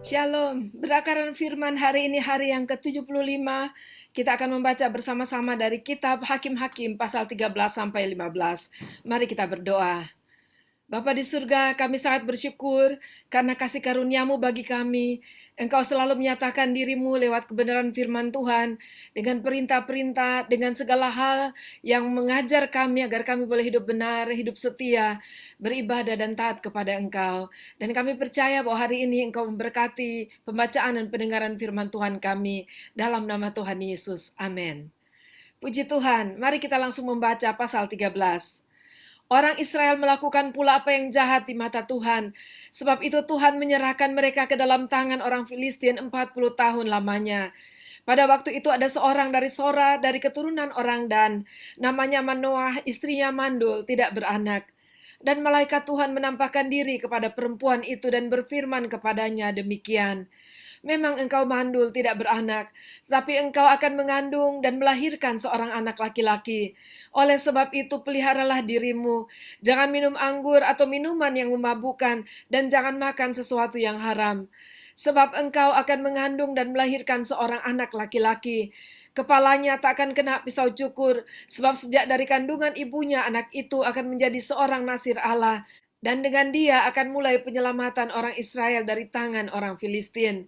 Shalom, berakaran firman hari ini hari yang ke-75. Kita akan membaca bersama-sama dari kitab Hakim-Hakim pasal 13 sampai 15. Mari kita berdoa. Bapa di surga, kami sangat bersyukur karena kasih karuniamu bagi kami. Engkau selalu menyatakan dirimu lewat kebenaran firman Tuhan, dengan perintah-perintah, dengan segala hal yang mengajar kami agar kami boleh hidup benar, hidup setia, beribadah dan taat kepada Engkau. Dan kami percaya bahwa hari ini Engkau memberkati pembacaan dan pendengaran firman Tuhan kami dalam nama Tuhan Yesus. Amin. Puji Tuhan, mari kita langsung membaca pasal 13. Orang Israel melakukan pula apa yang jahat di mata Tuhan. Sebab itu Tuhan menyerahkan mereka ke dalam tangan orang Filistin 40 tahun lamanya. Pada waktu itu ada seorang dari Sora, dari keturunan orang Dan, namanya Manoah, istrinya mandul, tidak beranak. Dan malaikat Tuhan menampakkan diri kepada perempuan itu dan berfirman kepadanya demikian. Memang engkau mandul tidak beranak, tapi engkau akan mengandung dan melahirkan seorang anak laki-laki. Oleh sebab itu peliharalah dirimu, jangan minum anggur atau minuman yang memabukkan, dan jangan makan sesuatu yang haram. Sebab engkau akan mengandung dan melahirkan seorang anak laki-laki. Kepalanya tak akan kena pisau cukur, sebab sejak dari kandungan ibunya anak itu akan menjadi seorang nasir Allah, dan dengan dia akan mulai penyelamatan orang Israel dari tangan orang Filistin.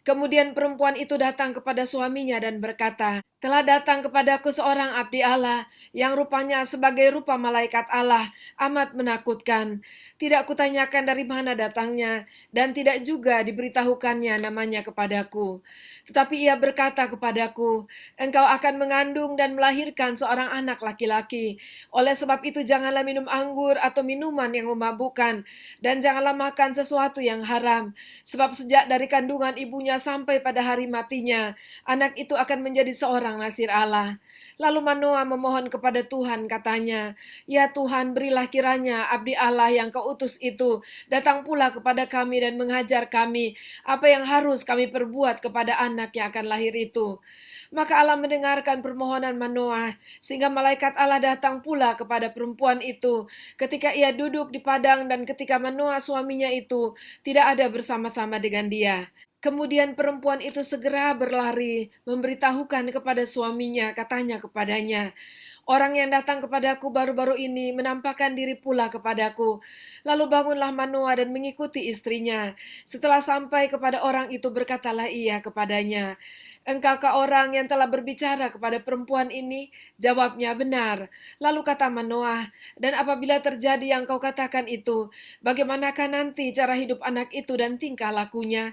Kemudian perempuan itu datang kepada suaminya dan berkata, telah datang kepadaku seorang abdi Allah, yang rupanya sebagai rupa malaikat Allah, amat menakutkan. Tidak kutanyakan dari mana datangnya, dan tidak juga diberitahukannya namanya kepadaku. Tetapi ia berkata kepadaku, engkau akan mengandung dan melahirkan seorang anak laki-laki. Oleh sebab itu janganlah minum anggur atau minuman yang memabukkan, dan janganlah makan sesuatu yang haram. Sebab sejak dari kandungan ibunya sampai pada hari matinya, anak itu akan menjadi seorang nasir Allah. Lalu Manoah memohon kepada Tuhan, katanya, ya Tuhan, berilah kiranya abdi Allah yang kau utus itu datang pula kepada kami dan mengajar kami apa yang harus kami perbuat kepada anak yang akan lahir itu. Maka Allah mendengarkan permohonan Manoah, sehingga malaikat Allah datang pula kepada perempuan itu ketika ia duduk di padang dan ketika Manoah suaminya itu tidak ada bersama-sama dengan dia. Kemudian perempuan itu segera berlari, memberitahukan kepada suaminya, katanya kepadanya, orang yang datang kepadaku baru-baru ini menampakkan diri pula kepadaku. Lalu bangunlah Manoah dan mengikuti istrinya. Setelah sampai kepada orang itu berkatalah ia kepadanya, engkaukah orang yang telah berbicara kepada perempuan ini? Jawabnya, benar. Lalu kata Manoah, dan apabila terjadi yang kau katakan itu, bagaimanakah nanti cara hidup anak itu dan tingkah lakunya?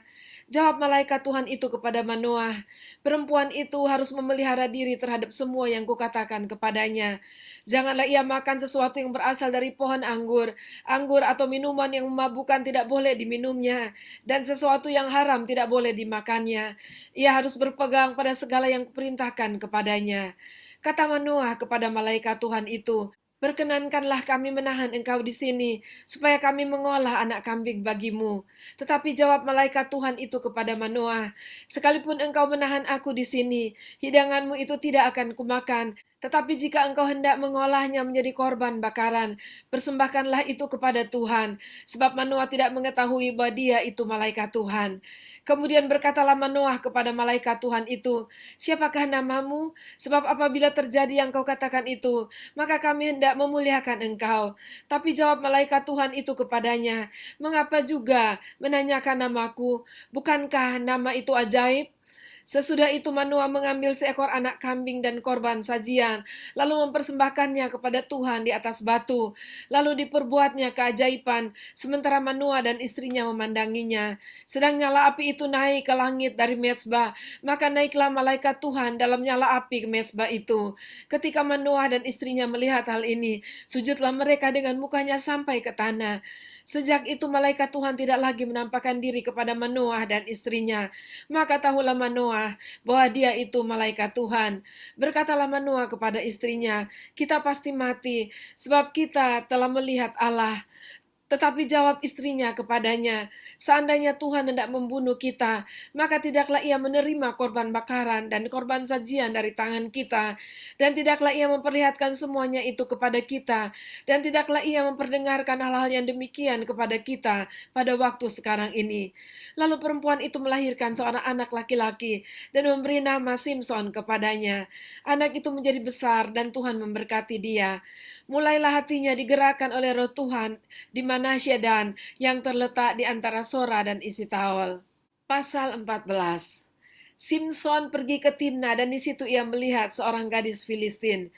Jawab malaikat Tuhan itu kepada Manoah, perempuan itu harus memelihara diri terhadap semua yang kukatakan kepadanya. Janganlah ia makan sesuatu yang berasal dari pohon anggur, anggur atau minuman yang memabukkan tidak boleh diminumnya, dan sesuatu yang haram tidak boleh dimakannya. Ia harus berpegang pada segala yang kuperintahkan kepadanya. Kata Manoah kepada malaikat Tuhan itu, perkenankanlah kami menahan engkau di sini, supaya kami mengolah anak kambing bagimu. Tetapi jawab malaikat Tuhan itu kepada Manoah, sekalipun engkau menahan aku di sini, hidanganmu itu tidak akan kumakan. Tetapi jika engkau hendak mengolahnya menjadi korban bakaran, persembahkanlah itu kepada Tuhan, sebab Manoah tidak mengetahui bahwa dia itu malaikat Tuhan. Kemudian berkatalah Manoah kepada malaikat Tuhan itu, siapakah namamu? Sebab apabila terjadi yang kau katakan itu, maka kami hendak memuliakan engkau. Tapi jawab malaikat Tuhan itu kepadanya, mengapa juga menanyakan namaku? Bukankah nama itu ajaib? Sesudah itu Manoah mengambil seekor anak kambing dan korban sajian, lalu mempersembahkannya kepada Tuhan di atas batu. Lalu diperbuatnya keajaiban, sementara Manoah dan istrinya memandanginya. Sedang nyala api itu naik ke langit dari mezbah, maka naiklah malaikat Tuhan dalam nyala api ke mezbah itu. Ketika Manoah dan istrinya melihat hal ini, sujudlah mereka dengan mukanya sampai ke tanah. Sejak itu malaikat Tuhan tidak lagi menampakkan diri kepada Manoah dan istrinya. Maka tahulah Manoah bahwa dia itu malaikat Tuhan. Berkatalah Manoah kepada istrinya, kita pasti mati, sebab kita telah melihat Allah. Tetapi jawab istrinya kepadanya, "Seandainya Tuhan hendak membunuh kita, maka tidaklah ia menerima korban bakaran dan korban sajian dari tangan kita, dan tidaklah ia memperlihatkan semuanya itu kepada kita, dan tidaklah ia memperdengarkan hal-hal yang demikian kepada kita pada waktu sekarang ini." Lalu perempuan itu melahirkan seorang anak laki-laki dan memberi nama Simson kepadanya. Anak itu menjadi besar dan Tuhan memberkati dia. Mulailah hatinya digerakkan oleh roh Tuhan di Manasya dan yang terletak di antara Sora dan Isitaol. Pasal 14. Simson pergi ke Timna dan di situ ia melihat seorang gadis Filistin.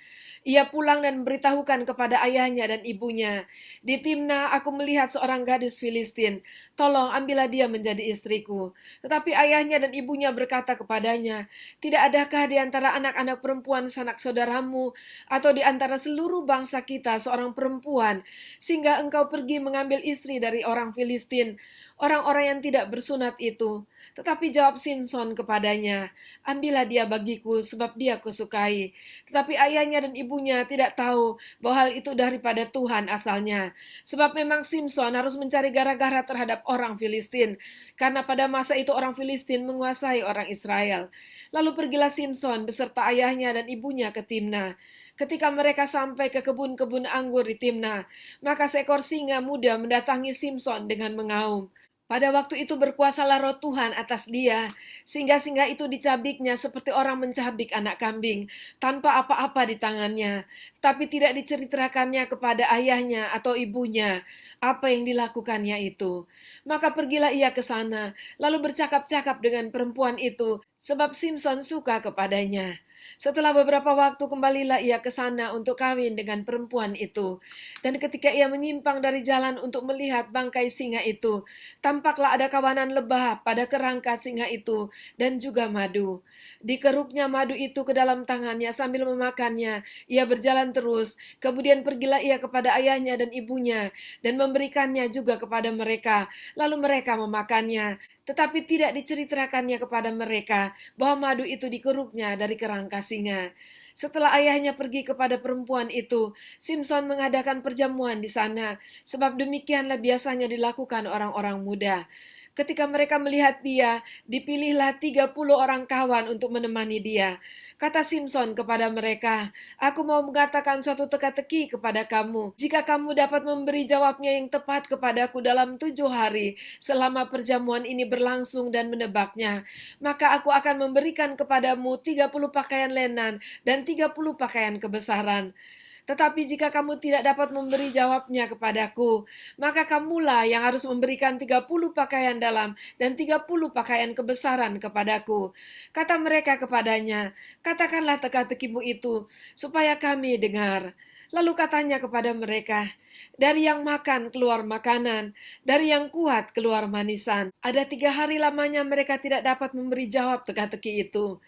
Ia pulang dan memberitahukan kepada ayahnya dan ibunya, "Di Timna aku melihat seorang gadis Filistin. Tolong ambillah dia menjadi istriku." Tetapi ayahnya dan ibunya berkata kepadanya, "Tidak adakah di antara anak-anak perempuan sanak saudaramu atau di antara seluruh bangsa kita seorang perempuan, sehingga engkau pergi mengambil istri dari orang Filistin, orang-orang yang tidak bersunat itu?" Tetapi jawab Simson kepadanya, "Ambillah dia bagiku, sebab dia kusukai." Tetapi ayahnya dan ibunya tidak tahu bahwa hal itu daripada Tuhan asalnya. Sebab memang Simson harus mencari gara-gara terhadap orang Filistin, karena pada masa itu orang Filistin menguasai orang Israel. Lalu pergilah Simson beserta ayahnya dan ibunya ke Timna. Ketika mereka sampai ke kebun-kebun anggur di Timna, maka seekor singa muda mendatangi Simson dengan mengaum. Pada waktu itu berkuasalah roh Tuhan atas dia, sehingga singa itu dicabiknya seperti orang mencabik anak kambing, tanpa apa-apa di tangannya. Tapi tidak diceritakannya kepada ayahnya atau ibunya apa yang dilakukannya itu. Maka pergilah ia ke sana, lalu bercakap-cakap dengan perempuan itu, sebab Simson suka kepadanya. Setelah beberapa waktu kembalilah ia ke sana untuk kawin dengan perempuan itu. Dan ketika ia menyimpang dari jalan untuk melihat bangkai singa itu, tampaklah ada kawanan lebah pada kerangka singa itu dan juga madu. Dikeruknya madu itu ke dalam tangannya sambil memakannya. Ia berjalan terus, kemudian pergilah ia kepada ayahnya dan ibunya dan memberikannya juga kepada mereka. Lalu mereka memakannya. Tetapi tidak diceritakannya kepada mereka bahwa madu itu dikeruknya dari kerangka singa. Setelah ayahnya pergi kepada perempuan itu, Simson mengadakan perjamuan di sana, sebab demikianlah biasanya dilakukan orang-orang muda. Ketika mereka melihat dia, dipilihlah 30 orang kawan untuk menemani dia. Kata Simson kepada mereka, "Aku mau mengatakan suatu teka-teki kepada kamu. Jika kamu dapat memberi jawabnya yang tepat kepadaku dalam 7 hari, selama perjamuan ini berlangsung dan menebaknya, maka aku akan memberikan kepadamu 30 pakaian lenan dan 30 pakaian kebesaran. Tetapi jika kamu tidak dapat memberi jawabnya kepadaku, maka kamulah yang harus memberikan 30 pakaian dalam dan 30 pakaian kebesaran kepadaku." Kata mereka kepadanya, "Katakanlah teka-tekimu itu, supaya kami dengar." Lalu katanya kepada mereka, "Dari yang makan keluar makanan, dari yang kuat keluar manisan." Ada 3 hari lamanya mereka tidak dapat memberi jawab teka-teki itu.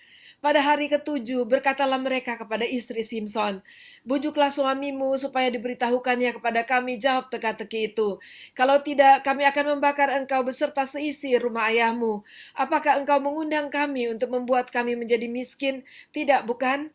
Pada hari ketujuh, berkatalah mereka kepada istri Simson, "Bujuklah suamimu supaya diberitahukannya kepada kami jawab teka-teki itu. Kalau tidak, kami akan membakar engkau beserta seisi rumah ayahmu. Apakah engkau mengundang kami untuk membuat kami menjadi miskin? Tidak, bukan?"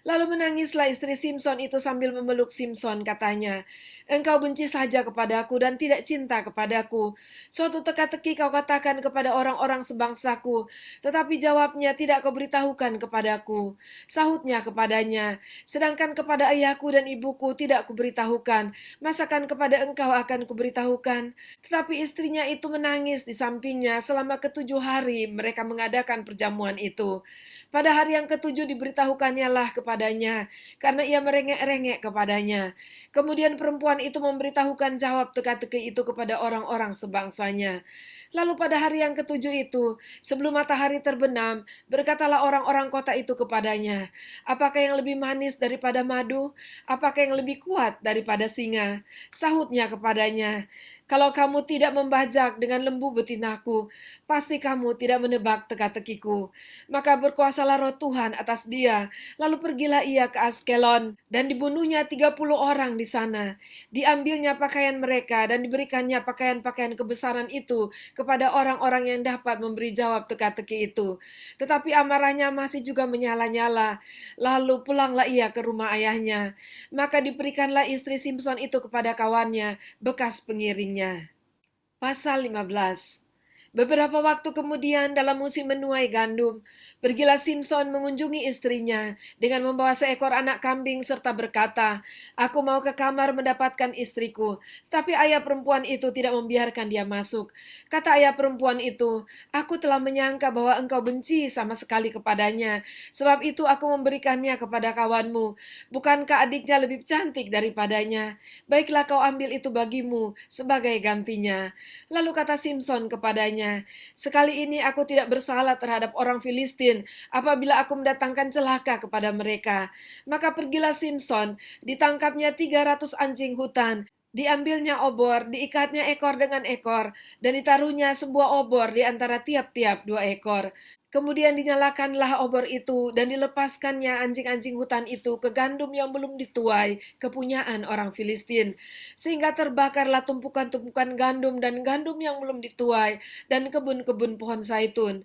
Lalu menangislah istri Simson itu sambil memeluk Simson, katanya, "Engkau benci saja kepadaku dan tidak cinta kepadaku. Suatu teka-teki kau katakan kepada orang-orang sebangsaku, tetapi jawabnya tidak kau beritahukan kepadaku." Sahutnya kepadanya, "Sedangkan kepada ayahku dan ibuku tidak kuberitahukan, masakan kepada engkau akan kuberitahukan?" Tetapi istrinya itu menangis di sampingnya selama ke7 hari mereka mengadakan perjamuan itu. Pada hari yang ketujuh diberitahukannya lah kepadanya, karena ia merengek-rengek kepadanya. Kemudian perempuan itu memberitahukan jawab teka-teki itu kepada orang-orang sebangsanya. Lalu pada hari yang ketujuh itu, sebelum matahari terbenam, berkatalah orang-orang kota itu kepadanya, "Apakah yang lebih manis daripada madu? Apakah yang lebih kuat daripada singa?" Sahutnya kepadanya, "Kalau kamu tidak membajak dengan lembu betinaku, pasti kamu tidak menebak teka-tekiku." Maka berkuasalah roh Tuhan atas dia. Lalu pergilah ia ke Askelon, dan dibunuhnya 30 orang di sana. Diambilnya pakaian mereka, dan diberikannya pakaian-pakaian kebesaran itu kepada orang-orang yang dapat memberi jawab teka-teki itu. Tetapi amarahnya masih juga menyala-nyala. Lalu pulanglah ia ke rumah ayahnya. Maka diberikanlah istri Simson itu kepada kawannya, bekas pengiringnya. Pasal 15. Beberapa waktu kemudian dalam musim menuai gandum, pergilah Simson mengunjungi istrinya dengan membawa seekor anak kambing serta berkata, "Aku mau ke kamar mendapatkan istriku." Tapi ayah perempuan itu tidak membiarkan dia masuk. Kata ayah perempuan itu, "Aku telah menyangka bahwa engkau benci sama sekali kepadanya. Sebab itu aku memberikannya kepada kawanmu. Bukankah adiknya lebih cantik daripadanya? Baiklah kau ambil itu bagimu sebagai gantinya." Lalu kata Simson kepadanya, "Sekali ini aku tidak bersalah terhadap orang Filistin apabila aku mendatangkan celaka kepada mereka." Maka pergilah Simson, ditangkapnya 300 anjing hutan, diambilnya obor, diikatnya ekor dengan ekor, dan ditaruhnya sebuah obor di antara tiap-tiap 2 ekor. Kemudian dinyalakanlah obor itu dan dilepaskannya anjing-anjing hutan itu ke gandum yang belum dituai, kepunyaan orang Filistin. Sehingga terbakarlah tumpukan-tumpukan gandum dan gandum yang belum dituai dan kebun-kebun pohon zaitun.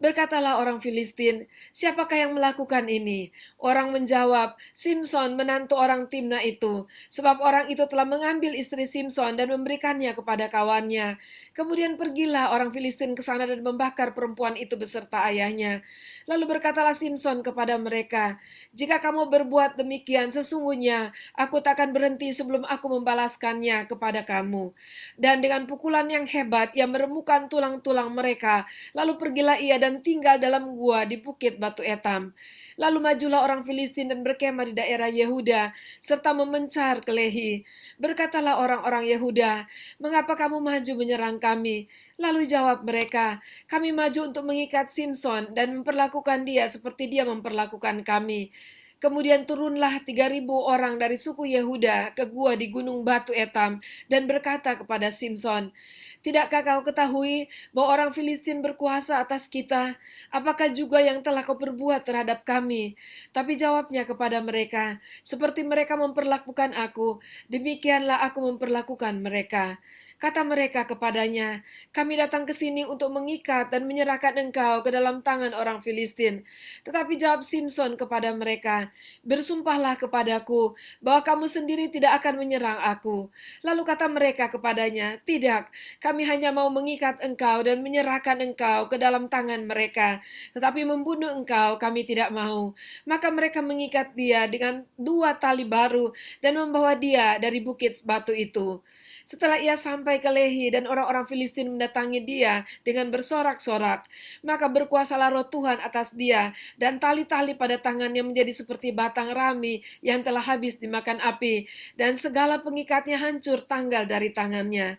Berkatalah orang Filistin, "Siapakah yang melakukan ini?" Orang menjawab, "Simson, menantu orang Timna itu. Sebab orang itu telah mengambil istri Simson dan memberikannya kepada kawannya." Kemudian pergilah orang Filistin ke sana dan membakar perempuan itu beserta ayahnya. Lalu berkatalah Simson kepada mereka, "Jika kamu berbuat demikian, sesungguhnya aku tak akan berhenti sebelum aku membalaskannya kepada kamu." Dan dengan pukulan yang hebat, ia meremukkan tulang-tulang mereka. Lalu pergilah ia dan tinggal dalam gua di bukit Batu Etam. Lalu majulah orang Filistin dan berkemah di daerah Yehuda, serta memencar ke Lehi. Berkatalah orang-orang Yehuda, "Mengapa kamu maju menyerang kami?" Lalu jawab mereka, "Kami maju untuk mengikat Simson dan memperlakukan dia seperti dia memperlakukan kami." Kemudian turunlah 3.000 orang dari suku Yehuda ke gua di gunung Batu Etam dan berkata kepada Simson, "Tidakkah kau ketahui bahwa orang Filistin berkuasa atas kita? Apakah juga yang telah kau perbuat terhadap kami?" Tapi jawabnya kepada mereka, "Seperti mereka memperlakukan aku, demikianlah aku memperlakukan mereka." Kata mereka kepadanya, "Kami datang ke sini untuk mengikat dan menyerahkan engkau ke dalam tangan orang Filistin." Tetapi jawab Simson kepada mereka, "Bersumpahlah kepadaku bahwa kamu sendiri tidak akan menyerang aku." Lalu kata mereka kepadanya, "Tidak, kami hanya mau mengikat engkau dan menyerahkan engkau ke dalam tangan mereka, tetapi membunuh engkau kami tidak mau." Maka mereka mengikat dia dengan 2 tali baru dan membawa dia dari bukit batu itu. Setelah ia sampai ke Lehi dan orang-orang Filistin mendatangi dia dengan bersorak-sorak, maka berkuasalah roh Tuhan atas dia, dan tali-tali pada tangannya menjadi seperti batang rami yang telah habis dimakan api, dan segala pengikatnya hancur tanggal dari tangannya.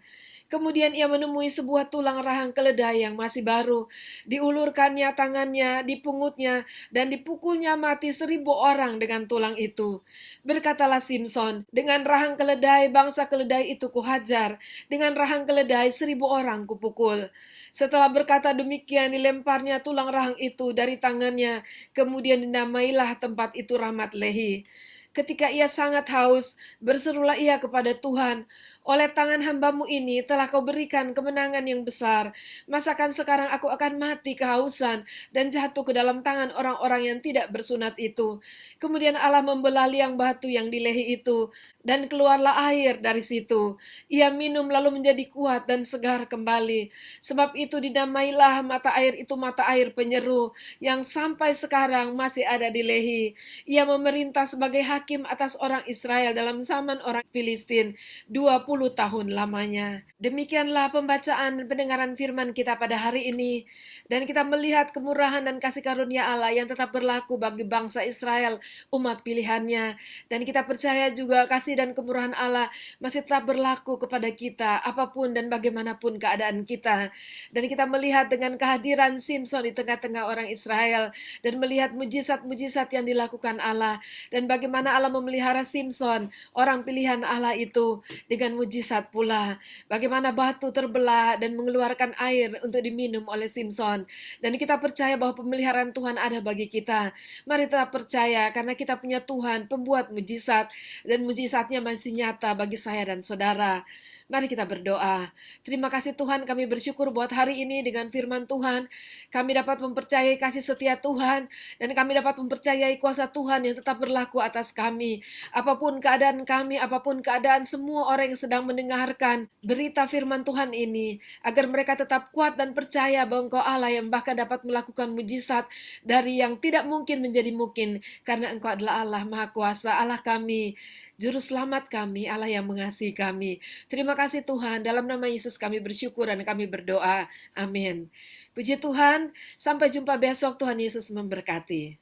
Kemudian ia menemui sebuah tulang rahang keledai yang masih baru. Diulurkannya tangannya, dipungutnya, dan dipukulnya mati 1.000 orang dengan tulang itu. Berkatalah Simson, "Dengan rahang keledai bangsa keledai itu kuhajar, dengan rahang keledai 1.000 orang kupukul." Setelah berkata demikian, dilemparnya tulang rahang itu dari tangannya, kemudian dinamailah tempat itu Ramat Lehi. Ketika ia sangat haus, berserulah ia kepada Tuhan, "Oleh tangan hambamu ini telah kau berikan kemenangan yang besar. Masakan sekarang aku akan mati kehausan dan jatuh ke dalam tangan orang-orang yang tidak bersunat itu." Kemudian Allah membelah liang batu yang di Lehi itu, dan keluarlah air dari situ. Ia minum lalu menjadi kuat dan segar kembali. Sebab itu dinamailah mata air itu mata air penyeru, yang sampai sekarang masih ada di Lehi. Ia memerintah sebagai hakim atas orang Israel dalam zaman orang Filistin 20 tahun lamanya. Demikianlah pembacaan dan pendengaran firman kita pada hari ini. Dan kita melihat kemurahan dan kasih karunia Allah yang tetap berlaku bagi bangsa Israel, umat pilihannya. Dan kita percaya juga kasih dan kemurahan Allah masih tetap berlaku kepada kita, apapun dan bagaimanapun keadaan kita. Dan kita melihat dengan kehadiran Simson di tengah-tengah orang Israel, dan melihat mujizat-mujizat yang dilakukan Allah, dan bagaimana Allah memelihara Simson, orang pilihan Allah itu, dengan mujizat pula. Bagaimana batu terbelah dan mengeluarkan air untuk diminum oleh Simson. Dan kita percaya bahwa pemeliharaan Tuhan ada bagi kita. Mari tetap percaya karena kita punya Tuhan, pembuat mujizat, dan mujizatnya masih nyata bagi saya dan saudara. Mari kita berdoa. Terima kasih Tuhan, kami bersyukur buat hari ini dengan firman Tuhan. Kami dapat mempercayai kasih setia Tuhan, dan kami dapat mempercayai kuasa Tuhan yang tetap berlaku atas kami. Apapun keadaan kami, apapun keadaan semua orang yang sedang mendengarkan berita firman Tuhan ini, agar mereka tetap kuat dan percaya bahwa Engkau Allah yang bahkan dapat melakukan mujizat dari yang tidak mungkin menjadi mungkin, karena Engkau adalah Allah Maha Kuasa, Allah kami, Juru Selamat kami, Allah yang mengasihi kami. Terima kasih Tuhan, dalam nama Yesus kami bersyukur dan kami berdoa. Amin. Puji Tuhan, sampai jumpa besok. Tuhan Yesus memberkati.